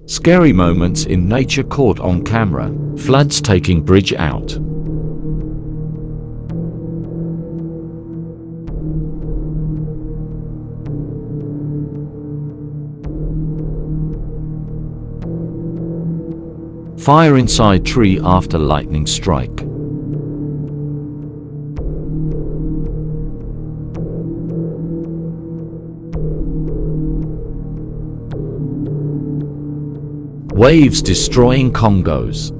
Scary moments in nature caught on camera. Floods taking bridge out. Fire inside tree after lightning strike. Waves destroying Congos.